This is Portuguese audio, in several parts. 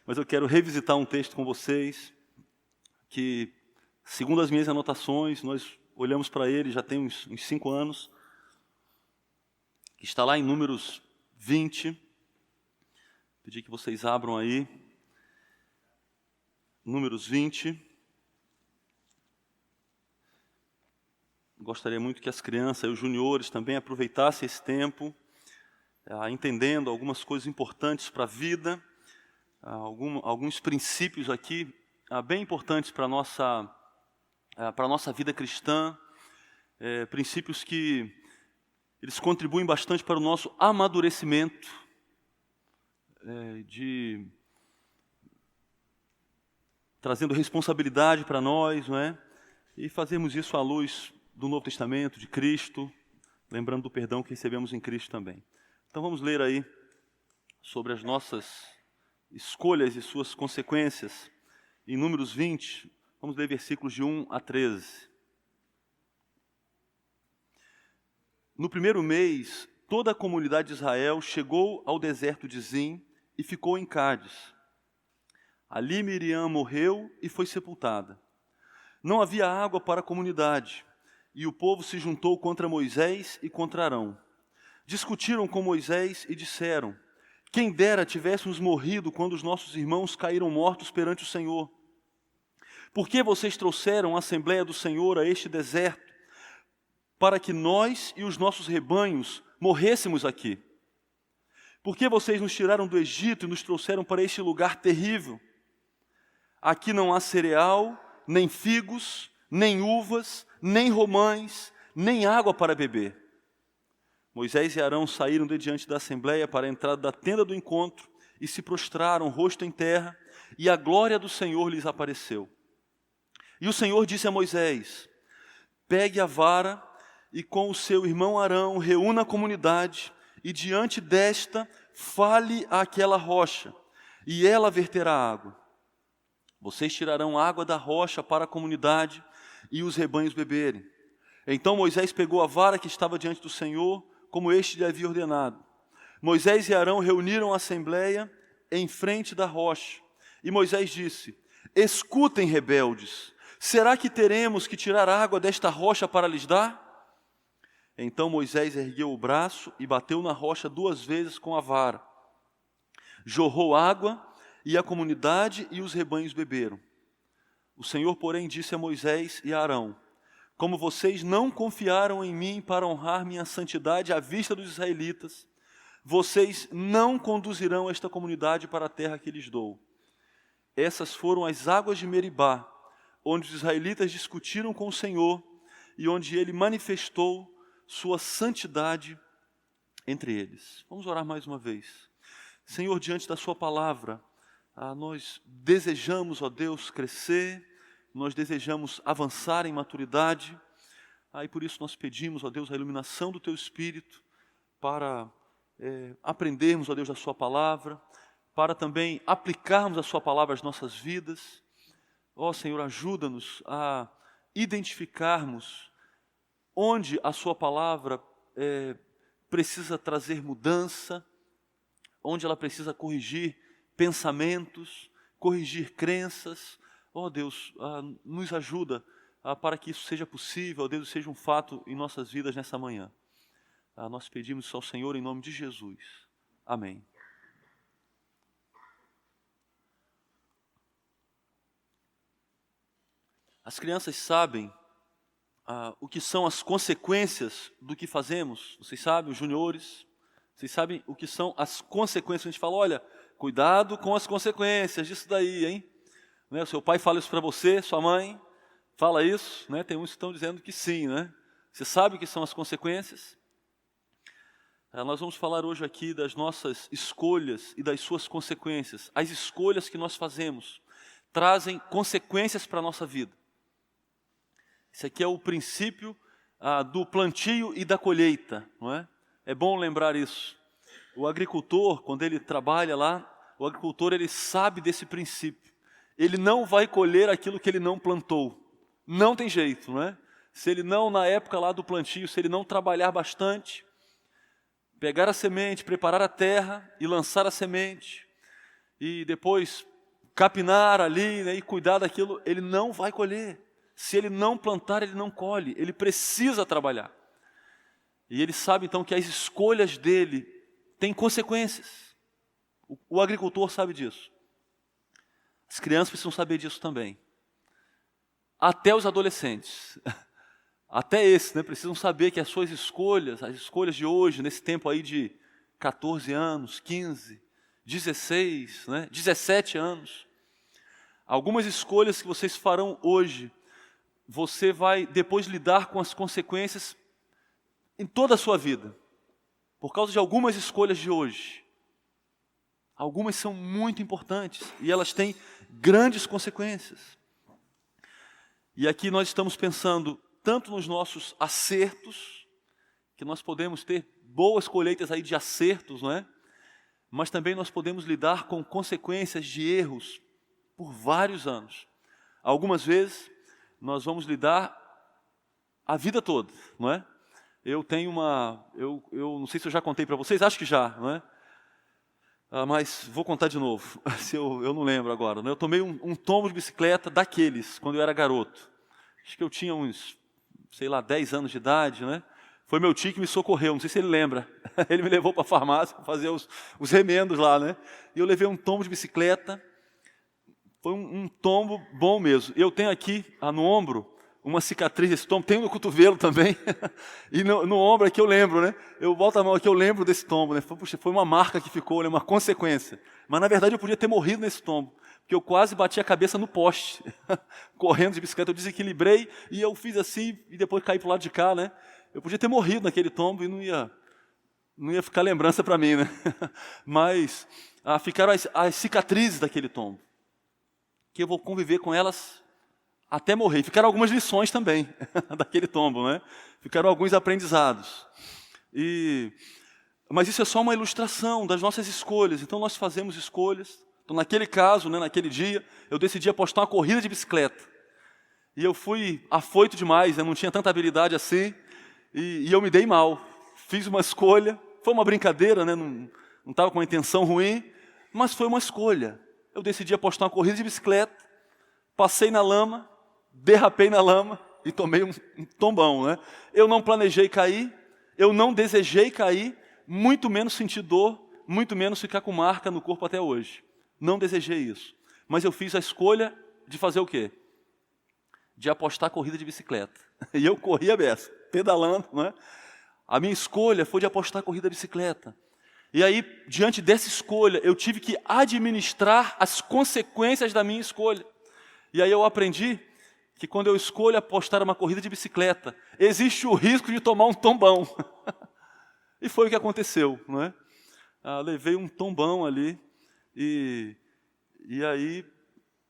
Mas eu quero revisitar um texto com vocês, que, segundo as minhas anotações, nós olhamos para ele já tem uns 5 anos, que está lá em Números 20. Pedi que vocês abram aí. Números 20. Gostaria muito que as crianças e os juniores também aproveitassem esse tempo, entendendo algumas coisas importantes para a vida, alguns princípios aqui bem importantes para a nossa vida cristã, princípios que eles contribuem bastante para o nosso amadurecimento, trazendo responsabilidade para nós, não é? E fazemos isso à luz do Novo Testamento, de Cristo, lembrando do perdão que recebemos em Cristo também. Então vamos ler aí sobre as nossas escolhas e suas consequências. Em Números 20, vamos ler versículos de 1 a 13. No primeiro mês, toda a comunidade de Israel chegou ao deserto de Zim e ficou em Cádiz. Ali Miriam morreu e foi sepultada. Não havia água para a comunidade, e o povo se juntou contra Moisés e contra Arão. Discutiram com Moisés e disseram: quem dera tivéssemos morrido quando os nossos irmãos caíram mortos perante o Senhor. Por que vocês trouxeram a Assembleia do Senhor a este deserto, para que nós e os nossos rebanhos morrêssemos aqui? Por que vocês nos tiraram do Egito e nos trouxeram para este lugar terrível? Aqui não há cereal, nem figos, nem uvas, nem romães, nem água para beber. Moisés e Arão saíram de diante da Assembleia para a entrada da tenda do encontro e se prostraram, rosto em terra, e a glória do Senhor lhes apareceu. E o Senhor disse a Moisés: pegue a vara e com o seu irmão Arão reúna a comunidade e diante desta fale àquela rocha, e ela verterá água. Vocês tirarão água da rocha para a comunidade e os rebanhos beberem. Então Moisés pegou a vara que estava diante do Senhor, como este lhe havia ordenado. Moisés e Arão reuniram a assembleia em frente da rocha. E Moisés disse: escutem, rebeldes, será que teremos que tirar água desta rocha para lhes dar? Então Moisés ergueu o braço e bateu na rocha 2 vezes com a vara. Jorrou água, e a comunidade e os rebanhos beberam. O Senhor, porém, disse a Moisés e a Arão: como vocês não confiaram em mim para honrar minha santidade à vista dos israelitas, vocês não conduzirão esta comunidade para a terra que lhes dou. Essas foram as águas de Meribá, onde os israelitas discutiram com o Senhor e onde ele manifestou sua santidade entre eles. Vamos orar mais uma vez. Senhor, diante da sua palavra, nós desejamos, ó Deus, crescer, nós desejamos avançar em maturidade, e por isso nós pedimos, ó Deus, a iluminação do Teu Espírito, para aprendermos, ó Deus, a Sua palavra, para também aplicarmos a Sua palavra às nossas vidas. Ó Senhor, ajuda-nos a identificarmos onde a Sua palavra precisa trazer mudança, onde ela precisa corrigir pensamentos, corrigir crenças. Ó Deus, nos ajuda para que isso seja possível, ó Deus, seja um fato em nossas vidas nessa manhã. Nós pedimos isso ao Senhor em nome de Jesus. Amém. As crianças sabem o que são as consequências do que fazemos. Vocês sabem, os juniores, vocês sabem o que são as consequências. A gente fala: olha, cuidado com as consequências disso daí, hein? Né? O seu pai fala isso para você, sua mãe fala isso, né? Tem uns que estão dizendo que sim, né? Você sabe o que são as consequências? Nós vamos falar hoje aqui das nossas escolhas e das suas consequências. As escolhas que nós fazemos trazem consequências para a nossa vida. Esse aqui é o princípio do plantio e da colheita, não é? É bom lembrar isso. O agricultor, quando ele trabalha lá, o agricultor ele sabe desse princípio. Ele não vai colher aquilo que ele não plantou. Não tem jeito, não é? Se ele não, na época lá do plantio, se ele não trabalhar bastante, pegar a semente, preparar a terra e lançar a semente, e depois capinar ali, né, e cuidar daquilo, ele não vai colher. Se ele não plantar, ele não colhe. Ele precisa trabalhar. E ele sabe então que as escolhas dele têm consequências. O agricultor sabe disso. As crianças precisam saber disso também. Até os adolescentes. Até esses, né, precisam saber que as suas escolhas, as escolhas de hoje, nesse tempo aí de 14 anos, 15, 16, né, 17 anos, algumas escolhas que vocês farão hoje, você vai depois lidar com as consequências em toda a sua vida, por causa de algumas escolhas de hoje. Algumas são muito importantes e elas têm grandes consequências. E aqui nós estamos pensando tanto nos nossos acertos, que nós podemos ter boas colheitas aí de acertos, não é? Mas também nós podemos lidar com consequências de erros por vários anos. Algumas vezes nós vamos lidar a vida toda, não é? Eu tenho eu não sei se eu já contei para vocês, acho que já, não é? Mas vou contar de novo, se eu não lembro agora, né? Eu tomei um tombo de bicicleta daqueles, quando eu era garoto. Acho que eu tinha uns, sei lá, 10 anos de idade, né? Foi meu tio que me socorreu, não sei se ele lembra. Ele me levou para a farmácia para fazer os remendos lá, né? E eu levei um tombo de bicicleta. Foi um tombo bom mesmo. Eu tenho aqui no ombro uma cicatriz desse tombo, tenho no cotovelo também. E no ombro aqui eu lembro, né? Eu boto a mão aqui, eu lembro desse tombo, né? Puxa, foi uma marca que ficou, né? Uma consequência. Mas na verdade eu podia ter morrido nesse tombo, porque eu quase bati a cabeça no poste, correndo de bicicleta. Eu desequilibrei e eu fiz assim e depois caí para o lado de cá, né? Eu podia ter morrido naquele tombo e não ia ficar lembrança para mim, né? Mas ficaram as cicatrizes daquele tombo, que eu vou conviver com elas até morrer. Ficaram algumas lições também daquele tombo, né? Ficaram alguns aprendizados. Mas isso é só uma ilustração das nossas escolhas. Então nós fazemos escolhas. Então naquele caso, né, naquele dia, eu decidi apostar uma corrida de bicicleta. E eu fui afoito demais, né? Não tinha tanta habilidade assim. E eu me dei mal. Fiz uma escolha. Foi uma brincadeira, né? Não estava com uma intenção ruim, mas foi uma escolha. Eu decidi apostar uma corrida de bicicleta, passei na lama, derrapei na lama e tomei um tombão, né? Eu não planejei cair, eu não desejei cair, muito menos sentir dor, muito menos ficar com marca no corpo até hoje. Não desejei isso. Mas eu fiz a escolha de fazer o quê? De apostar corrida de bicicleta. E eu corri a beça, pedalando, né? A minha escolha foi de apostar corrida de bicicleta. E aí, diante dessa escolha, eu tive que administrar as consequências da minha escolha. E aí eu aprendi que quando eu escolho apostar uma corrida de bicicleta, existe o risco de tomar um tombão. E foi o que aconteceu, não é? Levei um tombão ali e aí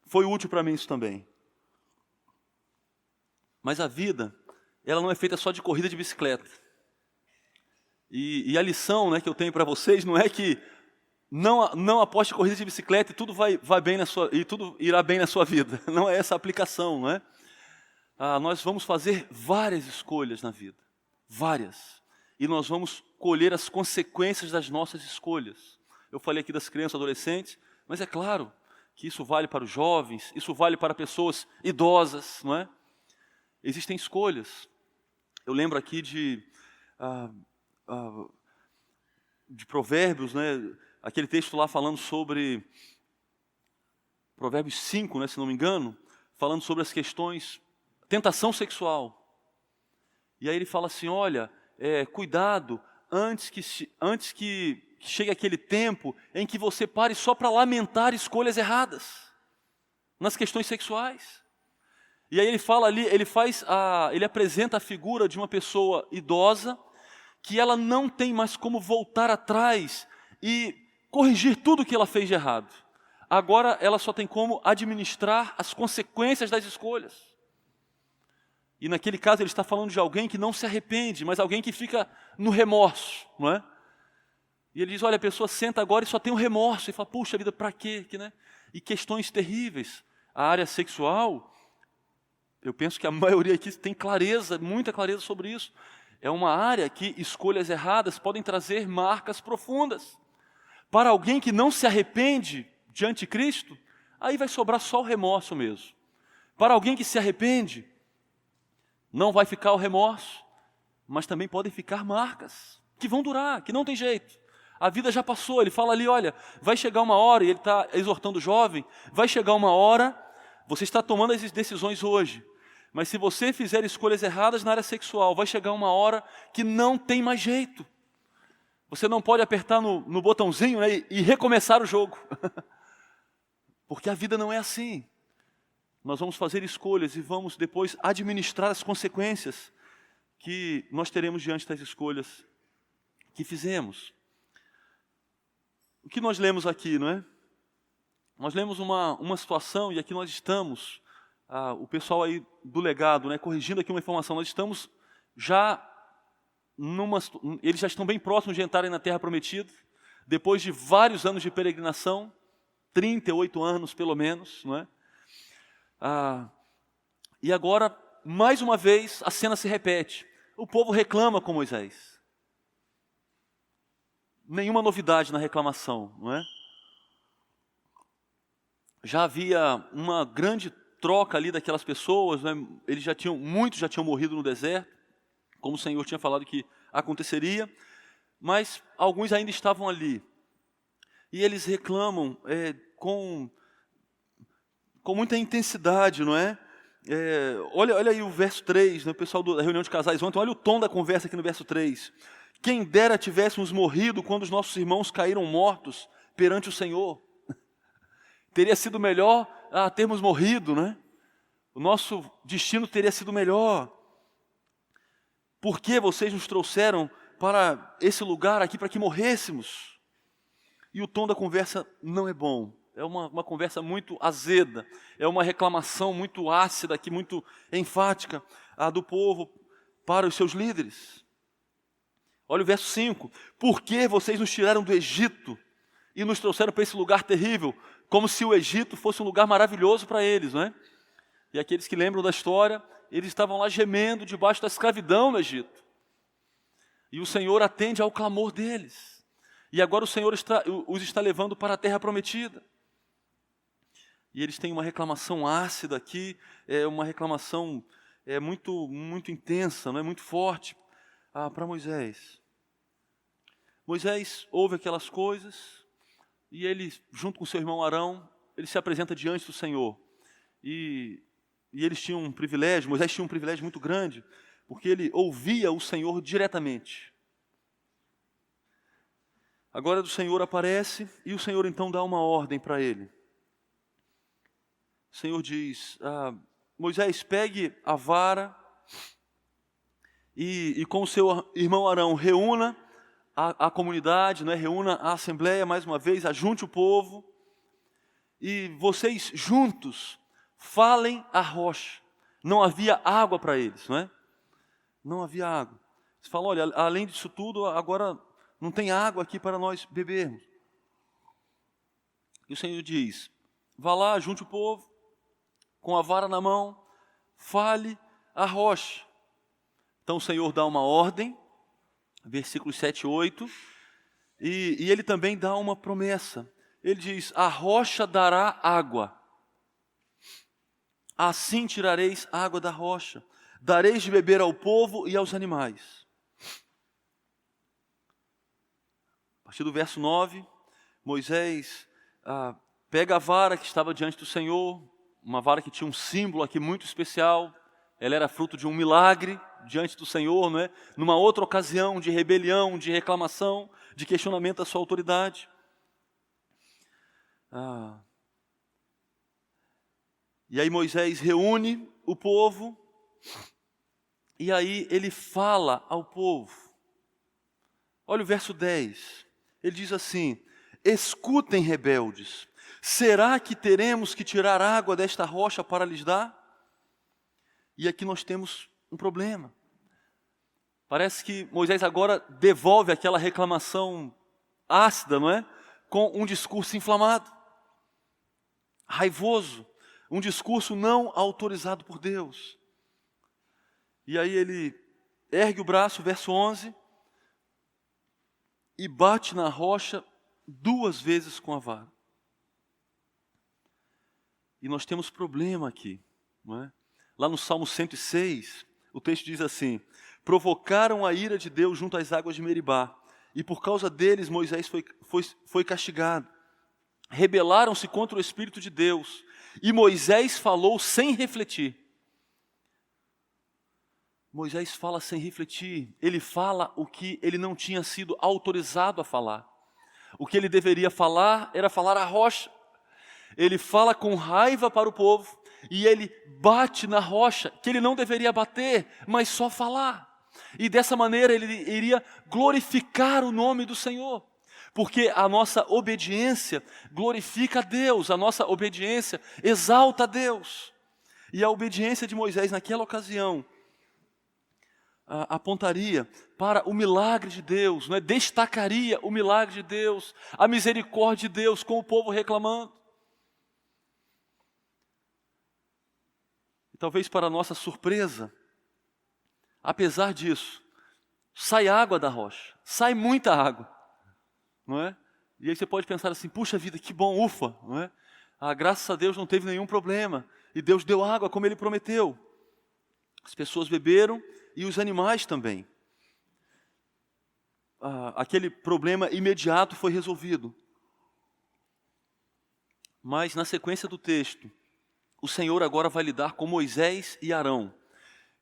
foi útil para mim isso também. Mas a vida, ela não é feita só de corrida de bicicleta. E a lição, né, que eu tenho para vocês não é que não aposte corrida de bicicleta e tudo vai bem e tudo irá bem na sua vida. Não é essa a aplicação, não é? Nós vamos fazer várias escolhas na vida, várias, e nós vamos colher as consequências das nossas escolhas. Eu falei aqui das crianças e adolescentes, mas é claro que isso vale para os jovens, isso vale para pessoas idosas, não é? Existem escolhas. Eu lembro aqui de Provérbios, né? Aquele texto lá falando sobre Provérbios 5, né, se não me engano, falando sobre as questões tentação sexual. E aí ele fala assim, olha, cuidado antes que chegue aquele tempo em que você pare só para lamentar escolhas erradas nas questões sexuais. E aí ele fala ali, ele apresenta a figura de uma pessoa idosa que ela não tem mais como voltar atrás e corrigir tudo o que ela fez de errado. Agora ela só tem como administrar as consequências das escolhas. E naquele caso ele está falando de alguém que não se arrepende, mas alguém que fica no remorso, não é? E ele diz, olha, a pessoa senta agora e só tem o remorso. E fala, puxa vida, para quê? Né? E questões terríveis. A área sexual, eu penso que a maioria aqui tem clareza, muita clareza sobre isso. É uma área que escolhas erradas podem trazer marcas profundas. Para alguém que não se arrepende de anticristo, aí vai sobrar só o remorso mesmo. Para alguém que se arrepende, não vai ficar o remorso, mas também podem ficar marcas, que vão durar, que não tem jeito. A vida já passou, ele fala ali, olha, vai chegar uma hora, e ele está exortando o jovem, vai chegar uma hora, você está tomando as decisões hoje, mas se você fizer escolhas erradas na área sexual, vai chegar uma hora que não tem mais jeito. Você não pode apertar no botãozinho, né, e recomeçar o jogo. Porque a vida não é assim. Nós vamos fazer escolhas e vamos depois administrar as consequências que nós teremos diante das escolhas que fizemos. O que nós lemos aqui, não é? Nós lemos uma situação, e aqui nós estamos, o pessoal aí do legado, né, corrigindo aqui uma informação, nós estamos já eles já estão bem próximos de entrarem na Terra Prometida, depois de vários anos de peregrinação, 38 anos pelo menos, não é? E agora, mais uma vez, a cena se repete. O povo reclama com Moisés. Nenhuma novidade na reclamação, não é? Já havia uma grande troca ali daquelas pessoas, né? Muitos já tinham morrido no deserto, como o Senhor tinha falado que aconteceria, mas alguns ainda estavam ali. E eles reclamam com muita intensidade, não é? Olha aí o verso 3, né, o pessoal da reunião de casais ontem, olha o tom da conversa aqui no verso 3. Quem dera tivéssemos morrido quando os nossos irmãos caíram mortos perante o Senhor. Teria sido melhor termos morrido, né? O nosso destino teria sido melhor. Por que vocês nos trouxeram para esse lugar aqui para que morrêssemos? E o tom da conversa não é bom. É uma conversa muito azeda. É uma reclamação muito ácida aqui, muito enfática do povo para os seus líderes. Olha o verso 5. Por que vocês nos tiraram do Egito e nos trouxeram para esse lugar terrível? Como se o Egito fosse um lugar maravilhoso para eles, não é? E aqueles que lembram da história, eles estavam lá gemendo debaixo da escravidão no Egito. E o Senhor atende ao clamor deles. E agora o Senhor os está levando para a terra prometida. E eles têm uma reclamação ácida aqui, uma reclamação muito, muito intensa, não é? Muito forte para Moisés. Moisés ouve aquelas coisas e ele, junto com seu irmão Arão, ele se apresenta diante do Senhor. E eles tinham um privilégio, Moisés tinha um privilégio muito grande, porque ele ouvia o Senhor diretamente. Agora o Senhor aparece e o Senhor então dá uma ordem para ele. O Senhor diz, Moisés, pegue a vara e com o seu irmão Arão reúna a comunidade, né? Reúna a assembleia mais uma vez, ajunte o povo e vocês juntos falem a rocha. Não havia água para eles, não é? Não havia água. Você fala, olha, além disso tudo, agora não tem água aqui para nós bebermos. E o Senhor diz, vá lá, junte o povo, com a vara na mão, fale a rocha. Então o Senhor dá uma ordem, versículos 7 e 8, e ele também dá uma promessa. Ele diz, a rocha dará água. Assim tirareis água da rocha, dareis de beber ao povo e aos animais. A partir do verso 9, Moisés pega a vara que estava diante do Senhor, uma vara que tinha um símbolo aqui muito especial, ela era fruto de um milagre diante do Senhor, não é? Numa outra ocasião de rebelião, de reclamação, de questionamento da sua autoridade. E aí Moisés reúne o povo, e aí ele fala ao povo. Olha o verso 10, ele diz assim, escutem rebeldes, será que teremos que tirar água desta rocha para lhes dar? E aqui nós temos um problema. Parece que Moisés agora devolve aquela reclamação ácida, não é? Com um discurso inflamado, raivoso, um discurso não autorizado por Deus. E aí ele ergue o braço, verso 11, e bate na rocha 2 vezes com a vara. E nós temos problema aqui, não é? Lá no Salmo 106, o texto diz assim: provocaram a ira de Deus junto às águas de Meribá, e por causa deles Moisés foi castigado. Rebelaram-se contra o Espírito de Deus, e Moisés falou sem refletir. Moisés fala sem refletir, ele fala o que ele não tinha sido autorizado a falar. O que ele deveria falar era falar à rocha. Ele fala com raiva para o povo e ele bate na rocha, que ele não deveria bater, mas só falar. E dessa maneira ele iria glorificar o nome do Senhor, porque a nossa obediência glorifica a Deus, a nossa obediência exalta a Deus. E a obediência de Moisés naquela ocasião apontaria para o milagre de Deus, não é? Destacaria o milagre de Deus, a misericórdia de Deus com o povo reclamando. E talvez para nossa surpresa, apesar disso, sai água da rocha, sai muita água, não é? E aí você pode pensar assim: puxa vida, que bom, ufa, não é? Graças a Deus não teve nenhum problema, e Deus deu água como Ele prometeu. As pessoas beberam e os animais também. Aquele problema imediato foi resolvido. Mas na sequência do texto, o Senhor agora vai lidar com Moisés e Arão.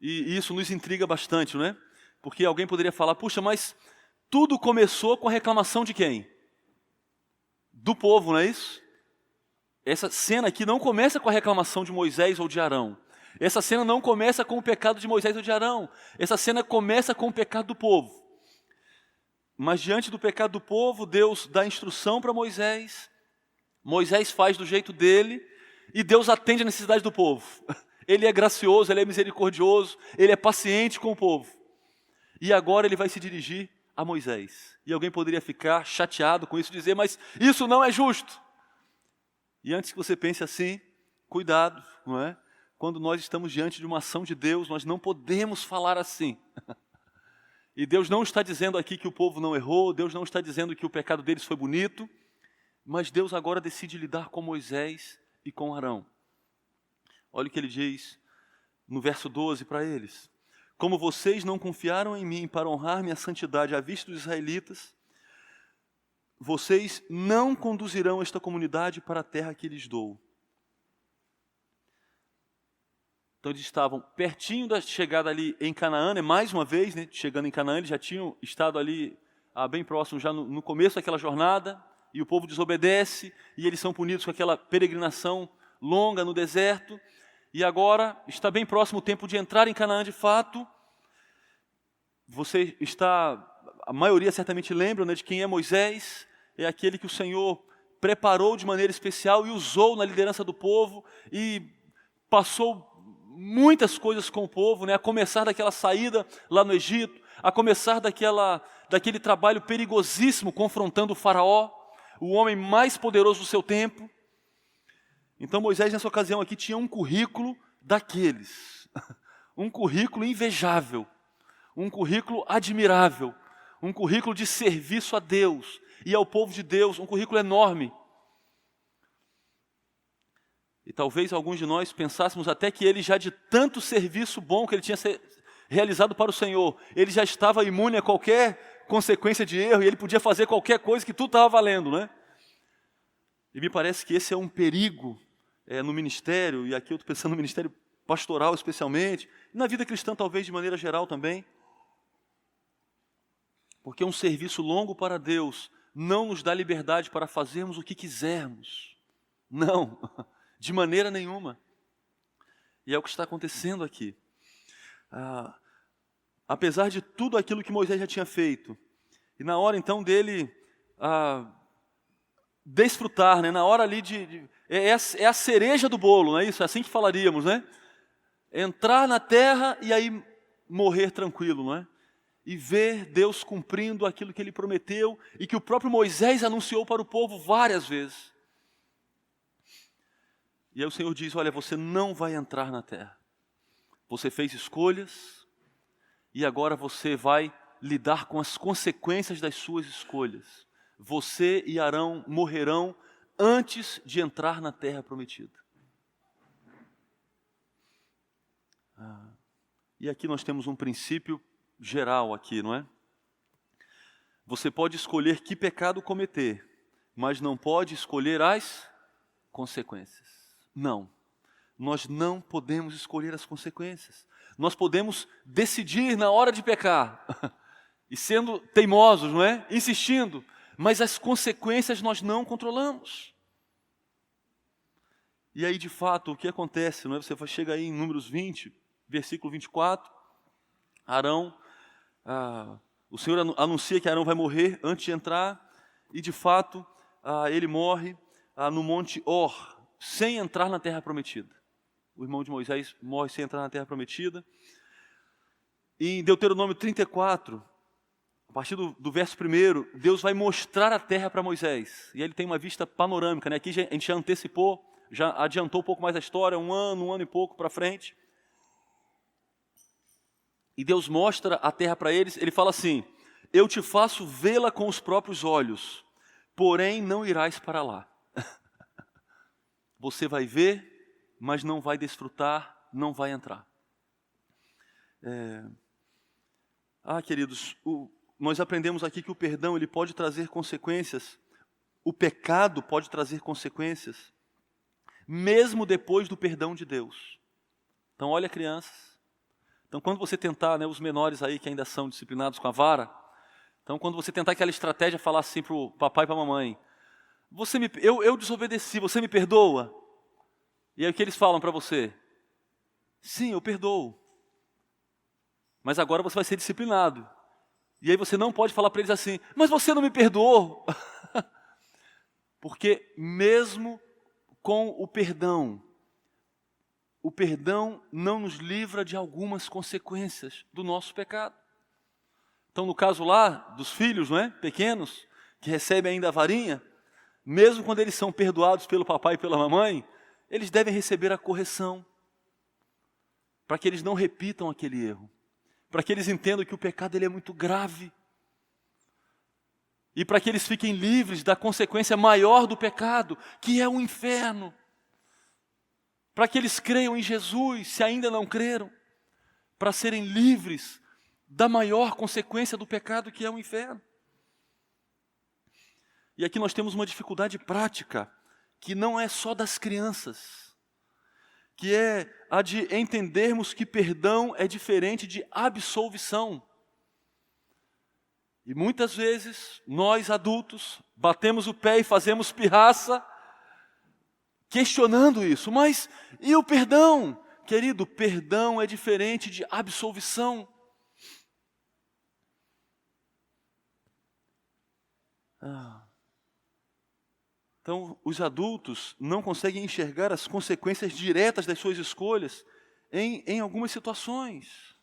E isso nos intriga bastante, não é? Porque alguém poderia falar: puxa, mas tudo começou com a reclamação de quem? Do povo, não é isso? Essa cena aqui não começa com a reclamação de Moisés ou de Arão. Essa cena não começa com o pecado de Moisés ou de Arão. Essa cena começa com o pecado do povo. Mas diante do pecado do povo, Deus dá instrução para Moisés. Moisés faz do jeito dele e Deus atende a necessidade do povo. Ele é gracioso, Ele é misericordioso, Ele é paciente com o povo. E agora Ele vai se dirigir a Moisés. E alguém poderia ficar chateado com isso e dizer: mas isso não é justo. E antes que você pense assim, cuidado, não é? Quando nós estamos diante de uma ação de Deus, nós não podemos falar assim. E Deus não está dizendo aqui que o povo não errou, Deus não está dizendo que o pecado deles foi bonito, mas Deus agora decide lidar com Moisés e com Arão. Olha o que ele diz no verso 12 para eles: como vocês não confiaram em mim para honrar minha santidade à vista dos israelitas, vocês não conduzirão esta comunidade para a terra que lhes dou. Então eles estavam pertinho da chegada ali em Canaã, né? Mais uma vez, né? Chegando em Canaã, eles já tinham estado ali bem próximo, já no começo daquela jornada, e o povo desobedece, e eles são punidos com aquela peregrinação longa no deserto, e agora está bem próximo o tempo de entrar em Canaã de fato. A maioria certamente lembra, né, de quem é Moisés. É aquele que o Senhor preparou de maneira especial e usou na liderança do povo, e passou muitas coisas com o povo, né? A começar daquela saída lá no Egito, a começar daquele trabalho perigosíssimo confrontando o faraó, o homem mais poderoso do seu tempo. Então Moisés nessa ocasião aqui tinha um currículo daqueles, um currículo invejável, um currículo admirável, um currículo de serviço a Deus e ao povo de Deus, um currículo enorme. E talvez alguns de nós pensássemos até que ele, já de tanto serviço bom que ele tinha realizado para o Senhor, ele já estava imune a qualquer consequência de erro, e ele podia fazer qualquer coisa, que tudo estava valendo, né? E me parece que esse é um perigo no ministério, e aqui eu estou pensando no ministério pastoral especialmente, e na vida cristã talvez de maneira geral também, porque um serviço longo para Deus não nos dá liberdade para fazermos o que quisermos. Não, de maneira nenhuma. E é o que está acontecendo aqui. Apesar de tudo aquilo que Moisés já tinha feito, e na hora então dele desfrutar, né? Na hora ali é a cereja do bolo, não é isso? É assim que falaríamos, né? Entrar na terra e aí morrer tranquilo, não é? E ver Deus cumprindo aquilo que Ele prometeu e que o próprio Moisés anunciou para o povo várias vezes. E aí o Senhor diz: olha, você não vai entrar na terra. Você fez escolhas e agora você vai lidar com as consequências das suas escolhas. Você e Arão morrerão antes de entrar na terra prometida. E aqui nós temos um princípio geral aqui, não é? Você pode escolher que pecado cometer, mas não pode escolher as consequências. Não. Nós não podemos escolher as consequências. Nós podemos decidir na hora de pecar, e sendo teimosos, não é? Insistindo, mas as consequências nós não controlamos. E aí, de fato, o que acontece, não é? Você chega aí em Números 20, versículo 24, Arão, o Senhor anuncia que Arão vai morrer antes de entrar, e de fato, ele morre no Monte Hor, sem entrar na terra prometida. O irmão de Moisés morre sem entrar na terra prometida. E em Deuteronômio 34, a partir do verso 1, Deus vai mostrar a terra para Moisés. E ele tem uma vista panorâmica, né? Aqui a gente já antecipou, já adiantou um pouco mais a história, um ano e pouco para frente. E Deus mostra a terra para eles, ele fala assim: eu te faço vê-la com os próprios olhos, porém não irás para lá. Você vai ver, mas não vai desfrutar, não vai entrar. Queridos, nós aprendemos aqui que o perdão ele pode trazer consequências, o pecado pode trazer consequências, mesmo depois do perdão de Deus. Então, olha, crianças, então quando você tentar, né, os menores aí que ainda são disciplinados com a vara, então quando você tentar aquela estratégia, falar assim para o papai e para a mamãe: eu desobedeci, você me perdoa? E aí o que eles falam para você? Sim, eu perdoo. Mas agora você vai ser disciplinado. E aí você não pode falar para eles assim: mas você não me perdoou. Porque mesmo com o perdão não nos livra de algumas consequências do nosso pecado. Então, no caso lá dos filhos, não é? Pequenos, que recebem ainda a varinha, mesmo quando eles são perdoados pelo papai e pela mamãe, eles devem receber a correção, para que eles não repitam aquele erro, para que eles entendam que o pecado ele é muito grave, e para que eles fiquem livres da consequência maior do pecado, que é o inferno. Para que eles creiam em Jesus, se ainda não creram, para serem livres da maior consequência do pecado, que é o inferno. E aqui nós temos uma dificuldade prática, que não é só das crianças, que é a de entendermos que perdão é diferente de absolvição. E muitas vezes, nós adultos, batemos o pé e fazemos pirraça, questionando isso. Mas e o perdão? Querido, perdão é diferente de absolvição. Então, os adultos não conseguem enxergar as consequências diretas das suas escolhas em algumas situações.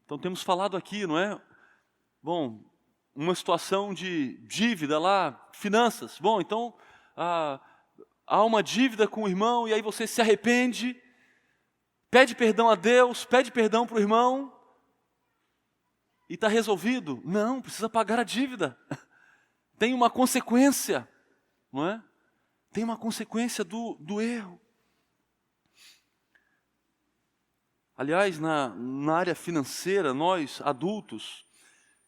Então, temos falado aqui, não é? Bom, uma situação de dívida lá, finanças. Bom, então, há uma dívida com o irmão e aí você se arrepende, pede perdão a Deus, pede perdão para o irmão, e está resolvido? Não, precisa pagar a dívida. Tem uma consequência, não é? Tem uma consequência do erro. Aliás, na área financeira, nós, adultos,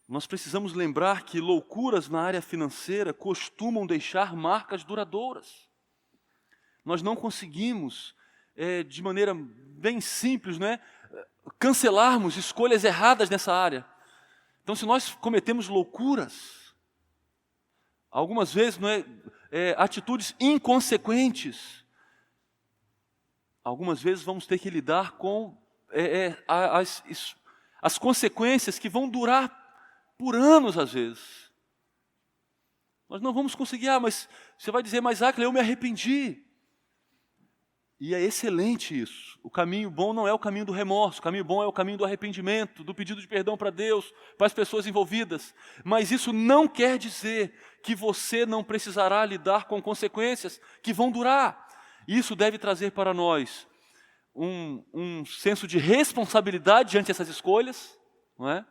nós precisamos lembrar que loucuras na área financeira costumam deixar marcas duradouras. Nós não conseguimos, de maneira bem simples, né, cancelarmos escolhas erradas nessa área. Então, se nós cometemos loucuras, algumas vezes, não é, atitudes inconsequentes, algumas vezes vamos ter que lidar com as consequências que vão durar por anos, às vezes. Nós não vamos conseguir, mas você vai dizer: mas Áquila, eu me arrependi. E é excelente isso. O caminho bom não é o caminho do remorso, o caminho bom é o caminho do arrependimento, do pedido de perdão para Deus, para as pessoas envolvidas. Mas isso não quer dizer que você não precisará lidar com consequências que vão durar. Isso deve trazer para nós um senso de responsabilidade diante dessas escolhas, não é?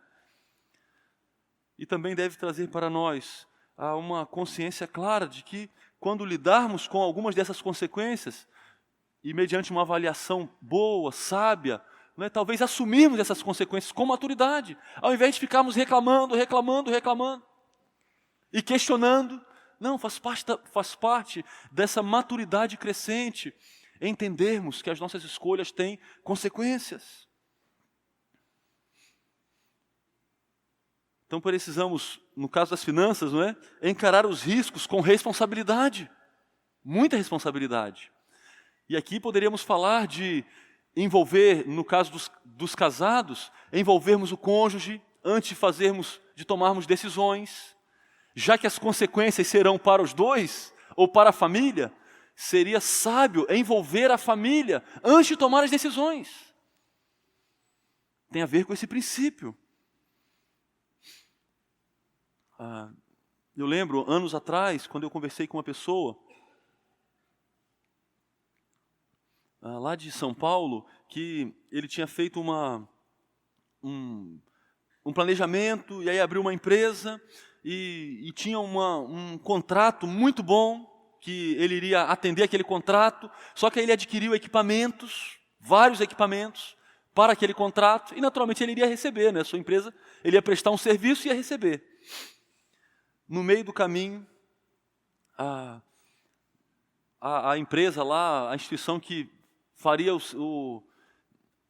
E também deve trazer para nós uma consciência clara de que quando lidarmos com algumas dessas consequências, e mediante uma avaliação boa, sábia, né, talvez assumirmos essas consequências com maturidade, ao invés de ficarmos reclamando, e questionando. Não, faz parte dessa maturidade crescente, entendermos que as nossas escolhas têm consequências. Então precisamos, no caso das finanças, não é, encarar os riscos com responsabilidade, muita responsabilidade. E aqui poderíamos falar de envolver, no caso dos casados, envolvermos o cônjuge antes de tomarmos decisões, já que as consequências serão para os dois ou para a família, seria sábio envolver a família antes de tomar as decisões. Tem a ver com esse princípio. Eu lembro, anos atrás, quando eu conversei com uma pessoa, lá de São Paulo, que ele tinha feito um planejamento, e aí abriu uma empresa, e tinha um contrato muito bom, que ele iria atender aquele contrato, só que aí ele adquiriu equipamentos, vários equipamentos, para aquele contrato, e naturalmente ele iria receber, né? A sua empresa, ele ia prestar um serviço e ia receber. No meio do caminho, a empresa lá, a instituição que faria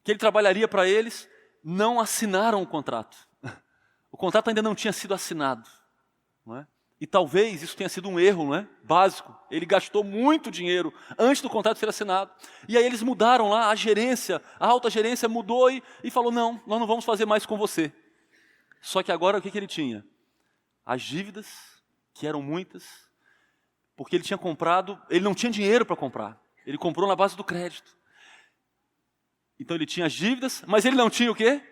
que ele trabalharia para eles, não assinaram o contrato. O contrato ainda não tinha sido assinado, não é? E talvez isso tenha sido um erro, não é? Básico. Ele gastou muito dinheiro antes do contrato ser assinado. E aí eles mudaram lá, a alta gerência mudou e falou, não, nós não vamos fazer mais com você. Só que agora o que ele tinha? As dívidas, que eram muitas, porque ele tinha comprado, ele não tinha dinheiro para comprar. Ele comprou na base do crédito. Então ele tinha as dívidas, mas ele não tinha o quê?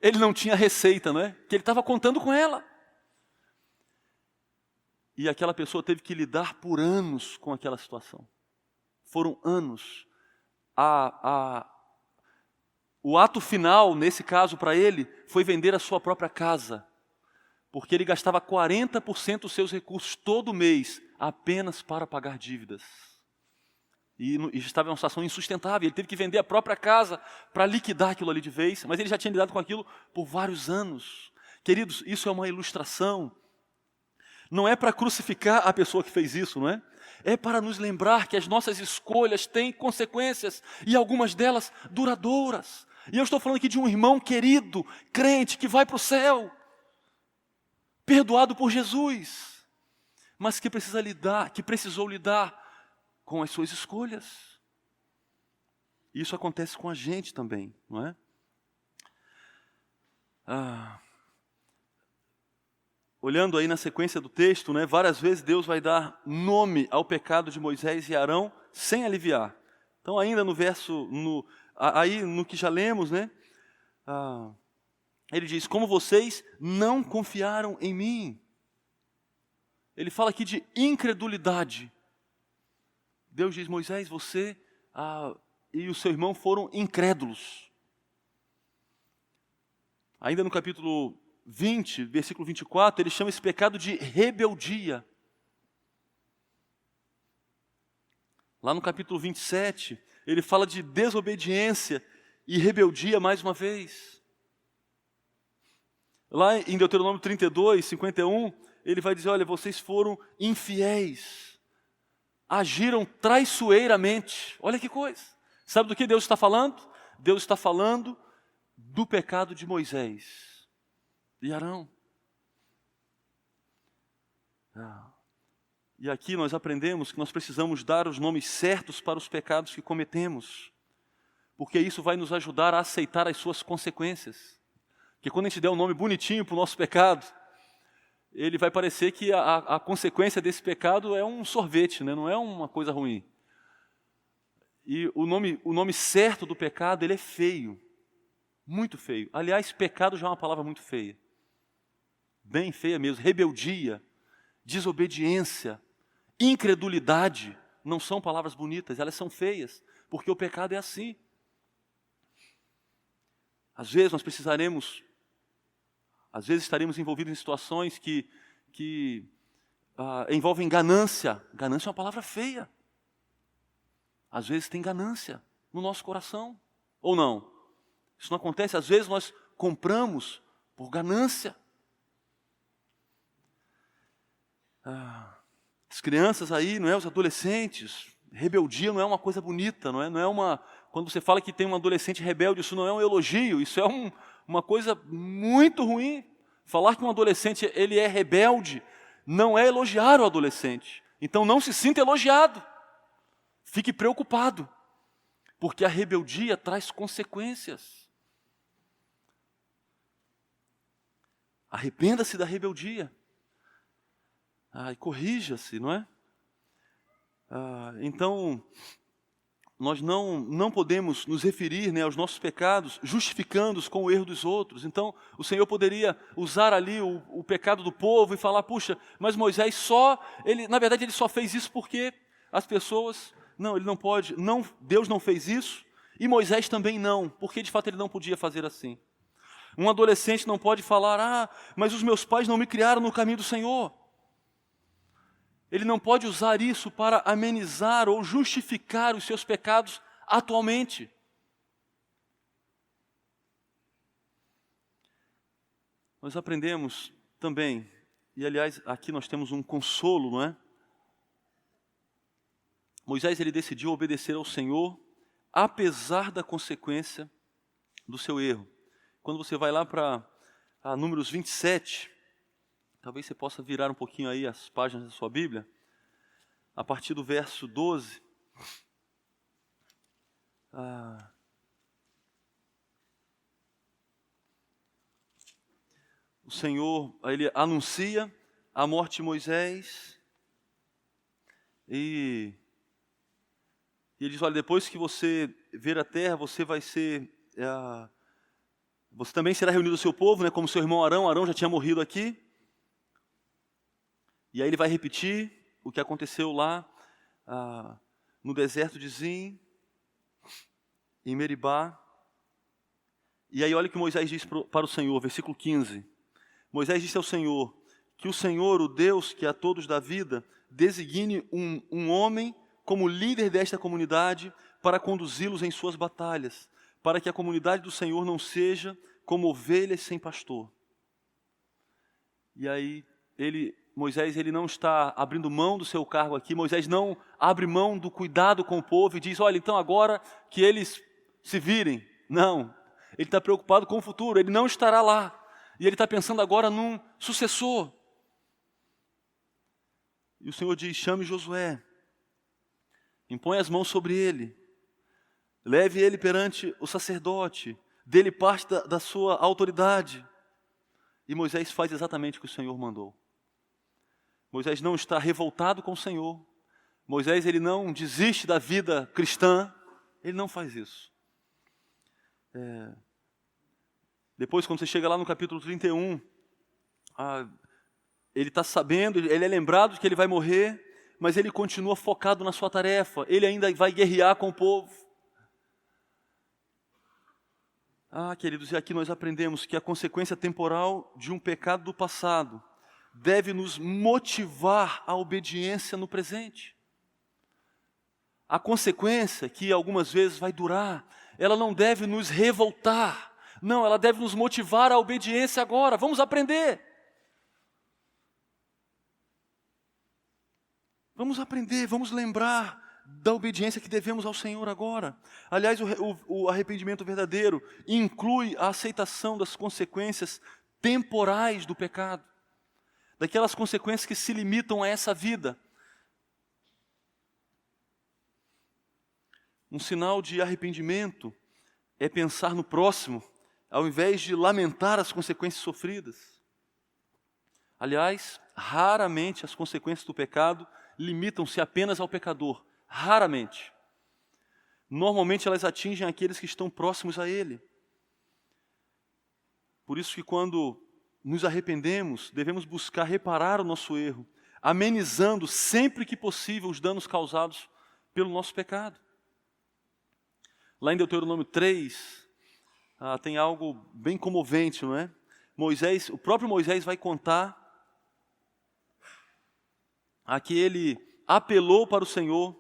Ele não tinha receita, não é? Que ele estava contando com ela. E aquela pessoa teve que lidar por anos com aquela situação. Foram anos. O ato final, nesse caso para ele, foi vender a sua própria casa. Porque ele gastava 40% dos seus recursos todo mês apenas para pagar dívidas. E estava em uma situação insustentável. Ele teve que vender a própria casa para liquidar aquilo ali de vez. Mas ele já tinha lidado com aquilo por vários anos. Queridos, isso é uma ilustração. Não é para crucificar a pessoa que fez isso, não é? É para nos lembrar que as nossas escolhas têm consequências. E algumas delas duradouras. E eu estou falando aqui de um irmão querido, crente, que vai para o céu. Perdoado por Jesus, mas que precisou lidar com as suas escolhas. Isso acontece com a gente também, não é? Olhando aí na sequência do texto, né, várias vezes Deus vai dar nome ao pecado de Moisés e Arão sem aliviar. Então ainda no verso, no que já lemos, né? Ele diz, como vocês não confiaram em mim. Ele fala aqui de incredulidade. Deus diz, Moisés, você e o seu irmão foram incrédulos. Ainda no capítulo 20, versículo 24, ele chama esse pecado de rebeldia. Lá no capítulo 27, ele fala de desobediência e rebeldia mais uma vez. Lá em Deuteronômio 32, 51, ele vai dizer, olha, vocês foram infiéis, agiram traiçoeiramente. Olha que coisa. Sabe do que Deus está falando? Deus está falando do pecado de Moisés e Arão. E aqui nós aprendemos que nós precisamos dar os nomes certos para os pecados que cometemos, porque isso vai nos ajudar a aceitar as suas consequências. Porque quando a gente der um nome bonitinho para o nosso pecado, ele vai parecer que a consequência desse pecado é um sorvete, né? Não é uma coisa ruim. E o nome certo do pecado, ele é feio, muito feio. Aliás, pecado já é uma palavra muito feia, bem feia mesmo. Rebeldia, desobediência, incredulidade, não são palavras bonitas, elas são feias, porque o pecado é assim. Às vezes estaremos envolvidos em situações que envolvem ganância. Ganância é uma palavra feia. Às vezes tem ganância no nosso coração, ou não? Isso não acontece, às vezes nós compramos por ganância. As crianças aí, não é? Os adolescentes, rebeldia não é uma coisa bonita, não é? Não é uma, quando você fala que tem um adolescente rebelde, isso não é um elogio, isso é uma coisa muito ruim. Falar que um adolescente ele é rebelde não é elogiar o adolescente. Então não se sinta elogiado. Fique preocupado, porque a rebeldia traz consequências. Arrependa-se da rebeldia. E corrija-se, não é? Então, nós não podemos nos referir, né, aos nossos pecados, justificando-os com o erro dos outros. Então, o Senhor poderia usar ali o pecado do povo e falar, puxa, mas Moisés na verdade ele só fez isso porque as pessoas, não, ele não pode, não, Deus não fez isso, e Moisés também não, porque de fato ele não podia fazer assim. Um adolescente não pode falar, mas os meus pais não me criaram no caminho do Senhor. Ele não pode usar isso para amenizar ou justificar os seus pecados atualmente. Nós aprendemos também, e aliás, aqui nós temos um consolo, não é? Moisés ele decidiu obedecer ao Senhor, apesar da consequência do seu erro. Quando você vai lá para Números 27, talvez você possa virar um pouquinho aí as páginas da sua Bíblia, a partir do verso 12. O Senhor, ele anuncia a morte de Moisés e ele diz, olha, depois que você ver a terra, você vai ser... você também será reunido ao seu povo, né, como seu irmão Arão. Arão já tinha morrido aqui. E aí ele vai repetir o que aconteceu lá no deserto de Zim, em Meribá. E aí olha o que Moisés diz para o Senhor, versículo 15. Moisés disse ao Senhor, que o Senhor, o Deus que a todos dá vida, designe um homem como líder desta comunidade para conduzi-los em suas batalhas, para que a comunidade do Senhor não seja como ovelhas sem pastor. E aí Moisés ele não está abrindo mão do seu cargo aqui, Moisés não abre mão do cuidado com o povo e diz, olha, então agora que eles se virem. Não, ele está preocupado com o futuro, ele não estará lá. E ele está pensando agora num sucessor. E o Senhor diz, chame Josué, impõe as mãos sobre ele, leve ele perante o sacerdote, dê-lhe parte da sua autoridade. E Moisés faz exatamente o que o Senhor mandou. Moisés não está revoltado com o Senhor. Moisés ele não desiste da vida cristã. Ele não faz isso. Depois, quando você chega lá no capítulo 31, ele está sabendo, ele é lembrado de que ele vai morrer, mas ele continua focado na sua tarefa. Ele ainda vai guerrear com o povo. Queridos, e aqui nós aprendemos que a consequência temporal de um pecado do passado deve nos motivar à obediência no presente. A consequência, que algumas vezes vai durar, ela não deve nos revoltar. Não, ela deve nos motivar à obediência agora. Vamos aprender. Vamos aprender, vamos lembrar da obediência que devemos ao Senhor agora. Aliás, o arrependimento verdadeiro inclui a aceitação das consequências temporais do pecado. Daquelas consequências que se limitam a essa vida. Um sinal de arrependimento é pensar no próximo, ao invés de lamentar as consequências sofridas. Aliás, raramente as consequências do pecado limitam-se apenas ao pecador. Raramente. Normalmente elas atingem aqueles que estão próximos a ele. Por isso que quando nos arrependemos, devemos buscar reparar o nosso erro, amenizando sempre que possível os danos causados pelo nosso pecado. Lá em Deuteronômio 3, tem algo bem comovente, não é? O próprio Moisés vai contar Aqui ele apelou para o Senhor,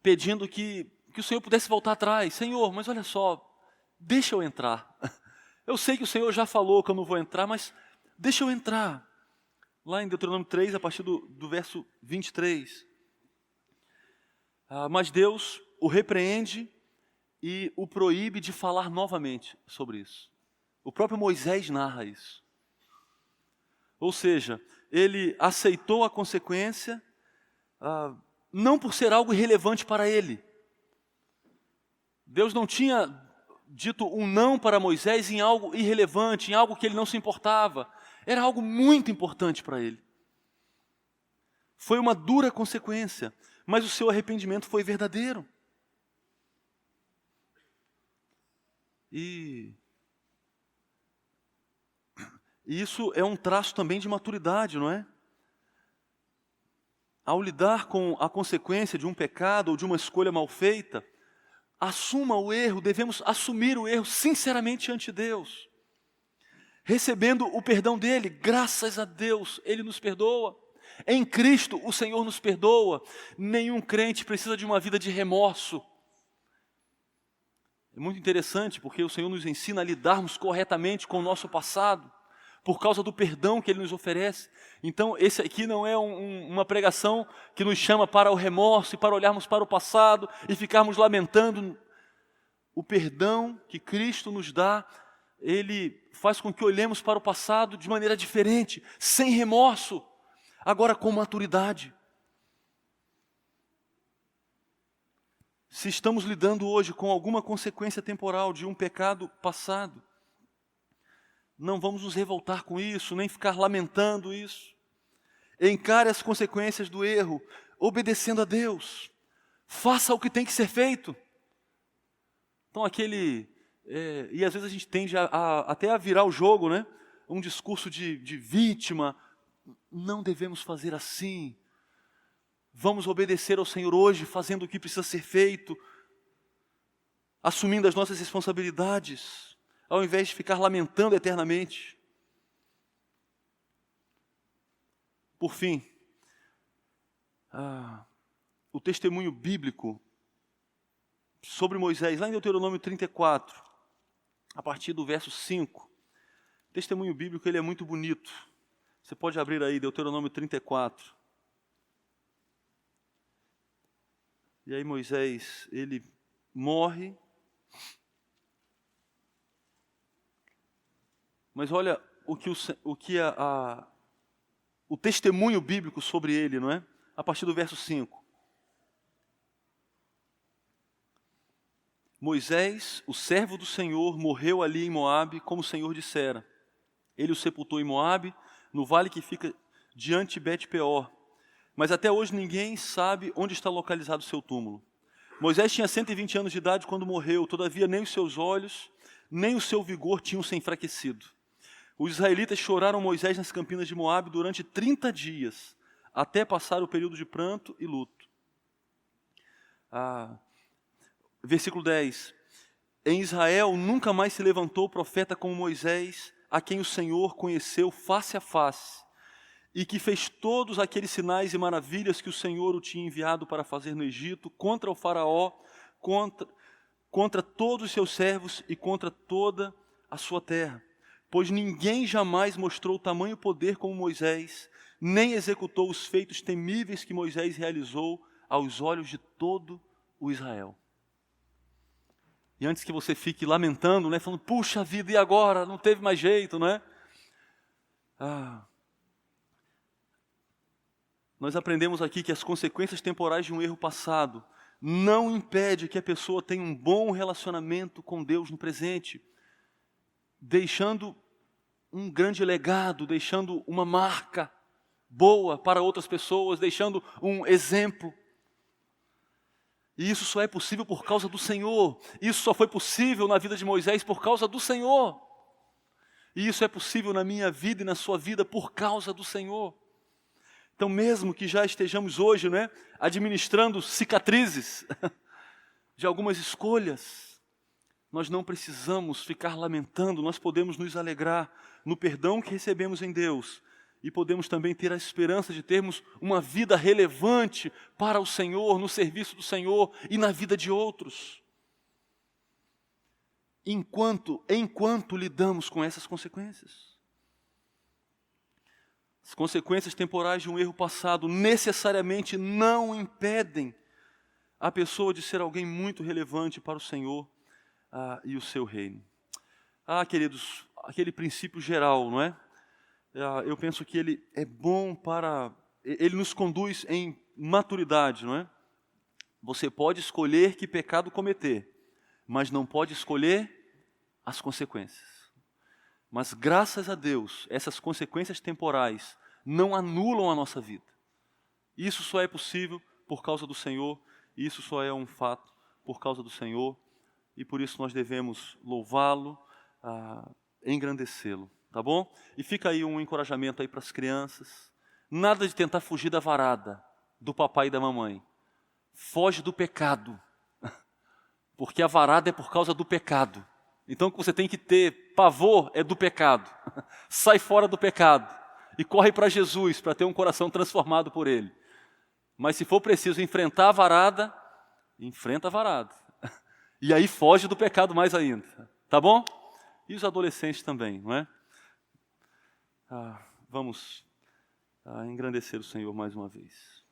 pedindo que o Senhor pudesse voltar atrás. Senhor, mas olha só, deixa eu entrar. Eu sei que o Senhor já falou que eu não vou entrar, mas deixa eu entrar. Lá em Deuteronômio 3, a partir do verso 23. Mas Deus o repreende e o proíbe de falar novamente sobre isso. O próprio Moisés narra isso. Ou seja, ele aceitou a consequência, não por ser algo irrelevante para ele. Deus não tinha dito um não para Moisés em algo irrelevante, em algo que ele não se importava. Era algo muito importante para ele. Foi uma dura consequência, mas o seu arrependimento foi verdadeiro. E isso é um traço também de maturidade, não é? Ao lidar com a consequência de um pecado ou de uma escolha mal feita, assuma o erro, devemos assumir o erro sinceramente ante Deus, recebendo o perdão dele. Graças a Deus, ele nos perdoa. Em Cristo o Senhor nos perdoa. Nenhum crente precisa de uma vida de remorso. É muito interessante porque o Senhor nos ensina a lidarmos corretamente com o nosso passado, por causa do perdão que Ele nos oferece. Então esse aqui não é uma pregação que nos chama para o remorso e para olharmos para o passado e ficarmos lamentando. O perdão que Cristo nos dá, Ele faz com que olhemos para o passado de maneira diferente, sem remorso, agora com maturidade. Se estamos lidando hoje com alguma consequência temporal de um pecado passado, não vamos nos revoltar com isso, nem ficar lamentando isso. Encare as consequências do erro, obedecendo a Deus. Faça o que tem que ser feito. Então e às vezes a gente tende até a virar o jogo, né? Um discurso de vítima. Não devemos fazer assim. Vamos obedecer ao Senhor hoje, fazendo o que precisa ser feito, assumindo as nossas responsabilidades, ao invés de ficar lamentando eternamente. Por fim, o testemunho bíblico sobre Moisés, lá em Deuteronômio 34, a partir do verso 5. O testemunho bíblico ele é muito bonito. Você pode abrir aí, Deuteronômio 34. E aí Moisés, ele morre. Mas olha o testemunho bíblico sobre ele, não é? A partir do verso 5. Moisés, o servo do Senhor, morreu ali em Moabe, como o Senhor dissera. Ele o sepultou em Moabe, no vale que fica diante de Bet-peor. Mas até hoje ninguém sabe onde está localizado o seu túmulo. Moisés tinha 120 anos de idade quando morreu, todavia nem os seus olhos, nem o seu vigor tinham se enfraquecido. Os israelitas choraram Moisés nas campinas de Moabe durante 30 dias, até passar o período de pranto e luto. Versículo 10. Em Israel nunca mais se levantou profeta como Moisés, a quem o Senhor conheceu face a face, e que fez todos aqueles sinais e maravilhas que o Senhor o tinha enviado para fazer no Egito, contra o faraó, contra todos os seus servos e contra toda a sua terra. Pois ninguém jamais mostrou tamanho poder como Moisés, nem executou os feitos temíveis que Moisés realizou aos olhos de todo o Israel. E antes que você fique lamentando, né, falando, puxa vida, e agora? Não teve mais jeito, não é? Nós aprendemos aqui que as consequências temporais de um erro passado não impede que a pessoa tenha um bom relacionamento com Deus no presente, deixando um grande legado, deixando uma marca boa para outras pessoas, deixando um exemplo. E isso só é possível por causa do Senhor. Isso só foi possível na vida de Moisés por causa do Senhor. E isso é possível na minha vida e na sua vida por causa do Senhor. Então, mesmo que já estejamos hoje, né, administrando cicatrizes de algumas escolhas, nós não precisamos ficar lamentando, nós podemos nos alegrar no perdão que recebemos em Deus e podemos também ter a esperança de termos uma vida relevante para o Senhor, no serviço do Senhor e na vida de outros. Enquanto lidamos com essas consequências. As consequências temporais de um erro passado necessariamente não impedem a pessoa de ser alguém muito relevante para o Senhor e o seu reino. Queridos, aquele princípio geral, não é? Eu penso que ele é bom ele nos conduz em maturidade, não é? Você pode escolher que pecado cometer, mas não pode escolher as consequências. Mas graças a Deus, essas consequências temporais não anulam a nossa vida. Isso só é possível por causa do Senhor, e isso só é um fato por causa do Senhor, e por isso nós devemos louvá-lo, engrandecê-lo, tá bom? E fica aí um encorajamento aí para as crianças. Nada de tentar fugir da varada do papai e da mamãe. Foge do pecado, porque a varada é por causa do pecado. Então o que você tem que ter pavor é do pecado. Sai fora do pecado e corre para Jesus para ter um coração transformado por Ele. Mas se for preciso enfrentar a varada, enfrenta a varada. E aí foge do pecado mais ainda, tá bom? E os adolescentes também, não é? Vamos engrandecer o Senhor mais uma vez.